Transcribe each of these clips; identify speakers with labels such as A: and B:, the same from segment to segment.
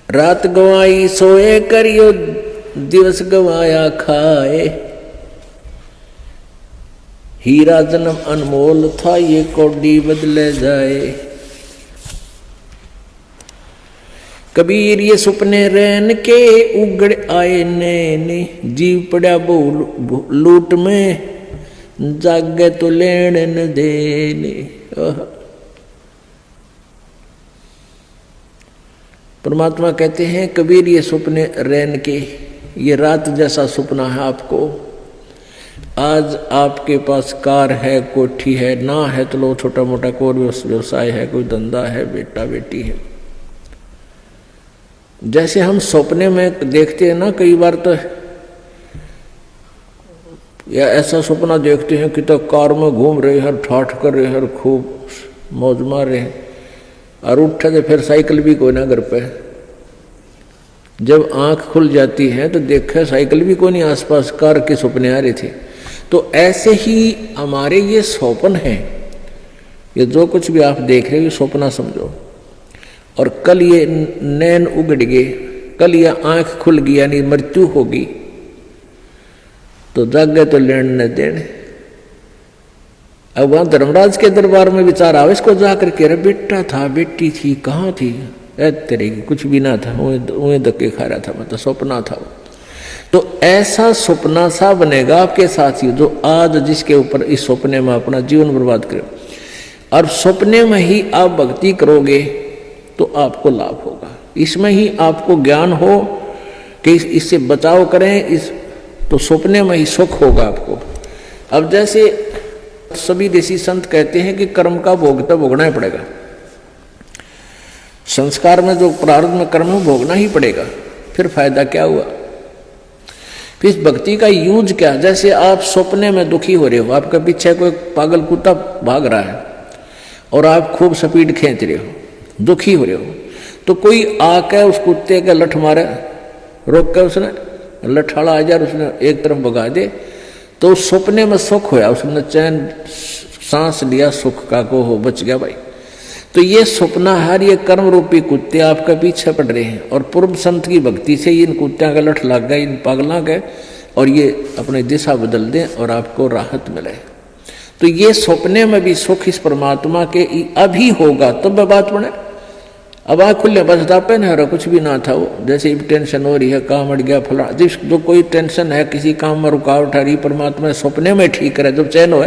A: रात गवाई सोए करियो, दिवस गवाया खाए। हीरा जन्म अनमोल था, ये कौड़ी बदले जाए। कबीर ये सुपने रैन के, उगड़ आए नैने। जीव पड़ा बहु लूट में, जागे तो लेने न देने। परमात्मा कहते हैं कबीर ये सुपने रैन के, ये रात जैसा सुपना है आपको। आज आपके पास कार है, कोठी है, ना है तो लो छोटा मोटा कोई व्यवसाय है, कोई धंधा है, बेटा बेटी है। जैसे हम सपने में देखते हैं ना, कई बार तो या ऐसा सपना देखते हैं कि तो कार में घूम रहे हैं, ठाठ कर रहे हैं, खूब मौज मार रहे हैं, और उठे तो फिर साइकिल भी कोई ना घर पे। जब आंख खुल जाती है तो देखा साइकिल भी कोई नहीं आसपास, कार के सपने आ रहे थे। तो ऐसे ही हमारे ये स्वप्न हैं, ये जो कुछ भी आप देख रहे हो सपना समझो। और कल ये नैन उगड़ गए, कल ये आंख खुल गई, यानी मृत्यु होगी, तो जागे तो लेन न देने। अब वहां धर्मराज के दरबार में विचार आवे इसको जाकर के, अरे बेटा था, बेटी थी, कहाँ थी, तेरे की कुछ भी ना था, उन्हें धक्के खा रहा था, मतलब सपना था। तो ऐसा सपना सा बनेगा आपके साथ ही, जो आज जिसके ऊपर इस सपने में अपना जीवन बर्बाद करे। और सपने में ही आप भक्ति करोगे तो आपको लाभ होगा, इसमें ही आपको ज्ञान हो कि इससे बचाव करें, इस तो सपने में ही सुख होगा आपको। अब जैसे सभी देशी संत कहते हैं कि कर्म का भोग तो भोगना ही पड़ेगा, संस्कार में जो प्रारब्ध में कर्म है भोगना ही पड़ेगा, फिर फायदा क्या हुआ। फिर इस भक्ति का यूज क्या, जैसे आप सपने में दुखी हो रहे हो, आपके पीछे कोई पागल कुत्ता भाग रहा है और आप खूब स्पीड खींच रहे हो, दुखी हो रहे हो, तो कोई आके उस कुत्ते के लठ मारे, रोक के उसने लठाड़ा आ जाए, उसने एक तरफ भगा दे, तो उस सपने में सुख होया, उसने चैन सांस लिया सुख का, को हो बच गया भाई। तो ये सपना हर ये कर्म रूपी कुत्ते आपका पीछे पड़ रहे हैं, और पूर्व संत की भक्ति से इन कुत्तियों का लठ लग गए, इन पागलों के, और ये अपनी दिशा बदल दें और आपको राहत मिले। तो ये सपने में भी सुख इस परमात्मा के अभी होगा तब बात बने। अब आँख खुले बस दापे ना, कुछ भी ना था वो, जैसे टेंशन हो रही है, काम अड़ गया फला, जिस जो कोई टेंशन है, किसी काम में रुकावट आ रही, परमात्मा सपने में ठीक करे जब चैन हो।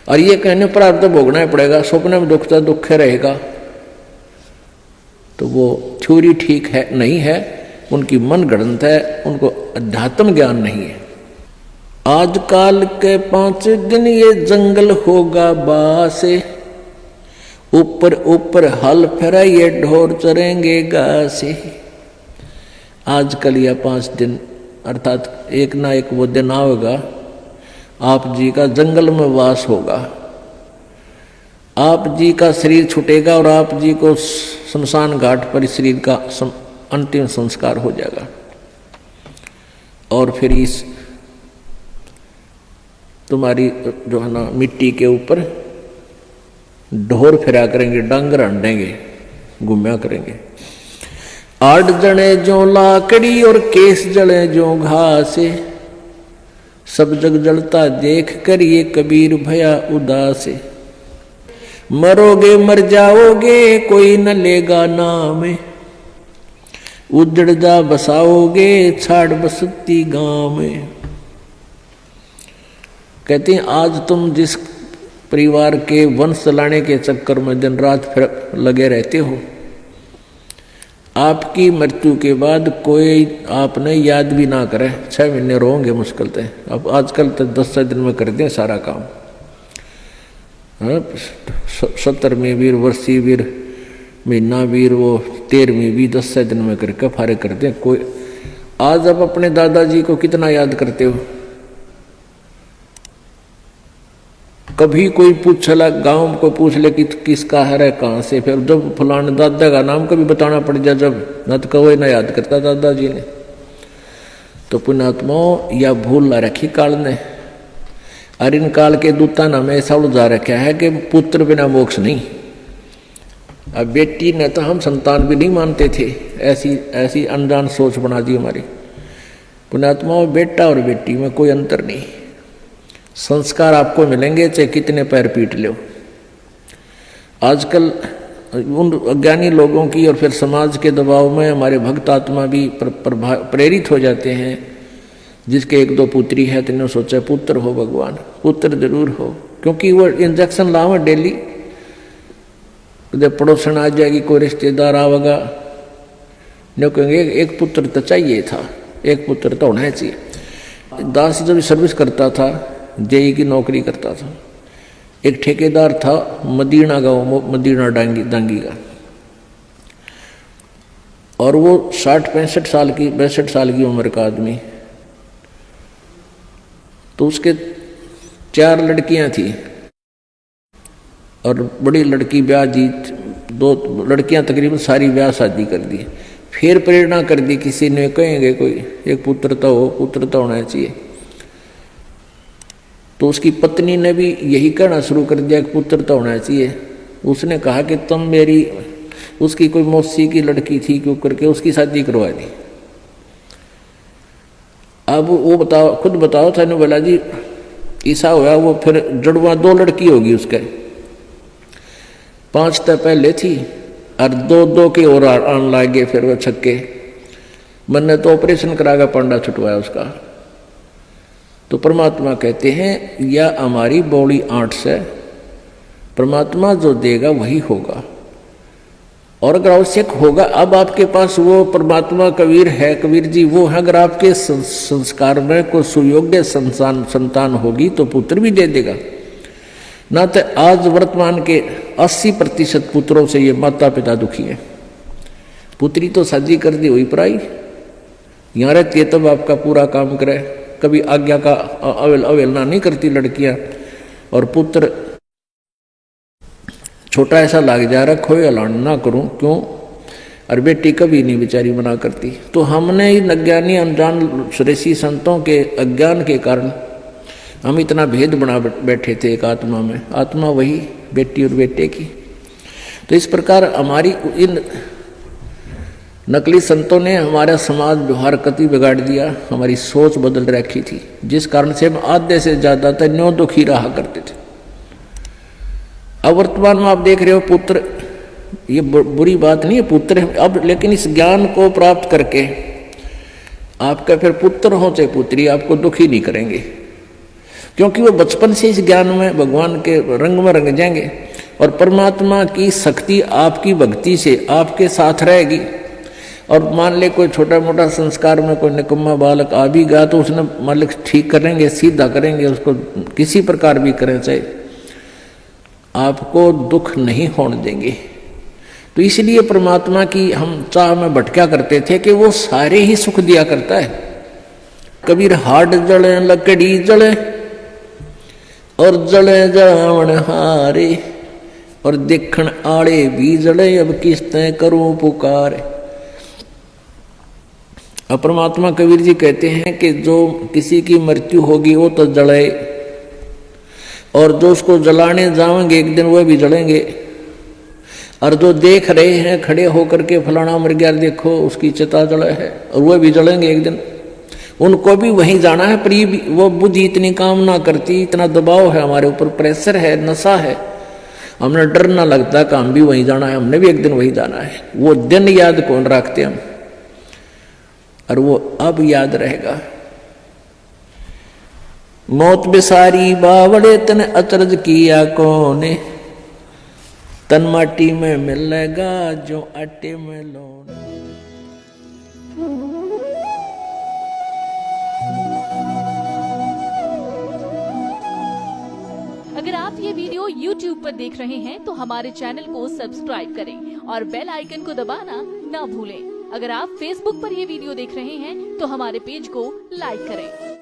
A: और ये कहने पर आप तो भोगना ही पड़ेगा, सपने में दुख तो दुख रहेगा, तो वो थ्योरी ठीक है नहीं है, उनकी मन गणत है, उनको अध्यात्म ज्ञान नहीं है। आजकल के 5 दिन ये जंगल होगा बासे, ऊपर ऊपर हल फेरा ये ढोर चरेंगे घासे। आजकल या 5 दिन अर्थात एक ना एक वो दिन आएगा, आप जी का जंगल में वास होगा, आप जी का शरीर छूटेगा और आप जी को शमशान घाट पर शरीर का अंतिम संस्कार हो जाएगा। और फिर इस तुम्हारी जो है ना मिट्टी के ऊपर ढोर फिरा करेंगे, डांगर हंडेंगे, घूमया करेंगे। 8 जने जो लाकड़ी और केस जले जो घासे, सब जग जलता देख कर ये कबीर भया उदास। मरोगे मर जाओगे कोई न लेगा नाम, उजड़ जा बसाओगे छाड़ बसती गांव में। कहते हैं आज तुम जिस परिवार के वंश चलाने के चक्कर में दिन रात फिर लगे रहते हो, आपकी मृत्यु के बाद कोई आपने याद भी ना करे, 6 महीने रहोगे मुश्किल से। अब आजकल तो 10 दिन में कर दें सारा काम, 70वीं वीर, वर्षी वीर, महीना वीर, वो 13वीं भी 10 दिन में करके फारे कर दें। कोई आज आप अपने दादाजी को कितना याद करते हो? कभी कोई पूछला, गांव को पूछ ले कि किसका है, कहाँ से, फिर जब फलाने दादा का नाम कभी बताना पड़ जाए, जब न तो कोई ना याद करता दादाजी ने। तो पुण्यात्माओं या भूल ला रखी काल ने, और इन काल के दूता ने हमें ऐसा उलझा रखा है कि पुत्र बिना मोक्ष नहीं। अब बेटी ने तो हम संतान भी नहीं मानते थे, ऐसी ऐसी अनजान सोच बना दी हमारी। पुण्यात्मा में बेटा और बेटी में कोई अंतर नहीं, संस्कार आपको मिलेंगे चाहे कितने पैर पीट लो। आजकल उन अज्ञानी लोगों की और फिर समाज के दबाव में हमारे भक्त आत्मा भी प्रेरित हो जाते हैं। जिसके एक दो पुत्री है तो इन्होंने सोचा पुत्र हो भगवान, पुत्र जरूर हो, क्योंकि वो इंजेक्शन लाओ डेली, जब पड़ोसन आ जाएगी, कोई रिश्तेदार आवेगा, नहीं कहेंगे एक पुत्र तो चाहिए था, एक पुत्र तो होना चाहिए। दास जब सर्विस करता था, जेई की नौकरी करता था, एक ठेकेदार था मदीना गाँव, मदीना दांगी का, और वो 60-65 साल की 62 साल की उम्र का आदमी। तो उसके 4 लड़कियां थी और बड़ी लड़की ब्याह दी, 2 लड़कियां तकरीबन सारी ब्याह शादी कर दी। फिर प्रेरणा कर दी, किसी ने कहेंगे कोई एक पुत्र तो हो, पुत्र तो होना चाहिए। तो उसकी पत्नी ने भी यही कहना शुरू कर दिया कि पुत्र तो होना चाहिए। उसने कहा कि तुम मेरी, उसकी कोई मौसी की लड़की थी, क्यों करके उसकी शादी करवा दी। अब वो बताओ, खुद बताओ था बोला जी ऐसा हुआ, वो फिर जड़वा 2 लड़की होगी उसके, 5 तो पहले थी और 2 के और आन लागे, फिर वो छक्के। मैंने तो ऑपरेशन करागा, पांडा छुटवाया उसका। तो परमात्मा कहते हैं या हमारी बॉडी 8 से, परमात्मा जो देगा वही होगा, और अगर आवश्यक होगा, अब आपके पास वो परमात्मा कबीर है, कबीर जी वो है, अगर आपके संस्कार में कोई सुयोग्य संतान होगी तो पुत्र भी दे देगा। ना तो आज वर्तमान के 80% पुत्रों से ये माता पिता दुखी है। पुत्री तो शादी कर दी हुई पराई, यहाँ रहती है तब आपका पूरा काम करे, कभी आज्ञा का अवहेलना नहीं करती लड़कियां, और पुत्र छोटा ऐसा लाग जा रहा, खोए अलान ना करूं क्यों, और बेटी कभी नहीं बेचारी मना करती। तो हमने इन अज्ञानी अनजान ऋषि संतों के अज्ञान के कारण हम इतना भेद बना बैठे थे एक आत्मा में, आत्मा वही बेटी और बेटे की। तो इस प्रकार हमारी इन नकली संतों ने हमारा समाज व्यवहार कति बिगाड़ दिया, हमारी सोच बदल रखी थी, जिस कारण से हम आधे से ज्यादा तक न्यों दुखी रहा करते थे। अब वर्तमान में आप देख रहे हो पुत्र, ये बुरी बात नहीं है पुत्र है अब, लेकिन इस ज्ञान को प्राप्त करके आपका फिर पुत्र हो चाहे पुत्री आपको दुखी नहीं करेंगे, क्योंकि वो बचपन से इस ज्ञान में भगवान के रंग में रंग जाएंगे, और परमात्मा की शक्ति आपकी भक्ति से आपके साथ रहेगी। और मान ले कोई छोटा मोटा संस्कार में कोई निकम्मा बालक आ भी गया तो उसने मालिक ठीक करेंगे, सीधा करेंगे, उसको किसी प्रकार भी करें, चाहे आपको दुख नहीं होने देंगे। तो इसलिए परमात्मा की हम चाह में भटका करते थे कि वो सारे ही सुख दिया करता है। कबीर हाड जले लकड़ी जले और जले जलावन हारे, और देखण आड़े भी जले, अब किस्तें करूं पुकार। अब परमात्मा कबीर जी कहते हैं कि जो किसी की मृत्यु होगी वो तो जले, और जो उसको जलाने जाएंगे एक दिन वह भी जलेंगे, और जो देख रहे हैं खड़े होकर के फलाना मर गया देखो उसकी चिता जले है, और वह भी जलेंगे एक दिन, उनको भी वहीं जाना है। पर ये वो बुद्धि इतनी काम ना करती, इतना दबाव है हमारे ऊपर, प्रेशर है, नशा है, हमने डर ना लगता कि हम भी वहीं जाना है, हमने भी एक दिन वहीं जाना है। वो दिन याद कौन रखते हम, और वो अब याद रहेगा। मौत बिसारी बावड़े तन अचरज किया कोने, तन माटी में मिलेगा जो आटे में लोन।
B: अगर आप ये वीडियो YouTube पर देख रहे हैं तो हमारे चैनल को सब्सक्राइब करें और बेल आइकन को दबाना ना भूलें। अगर आप Facebook पर ये वीडियो देख रहे हैं तो हमारे पेज को लाइक करें।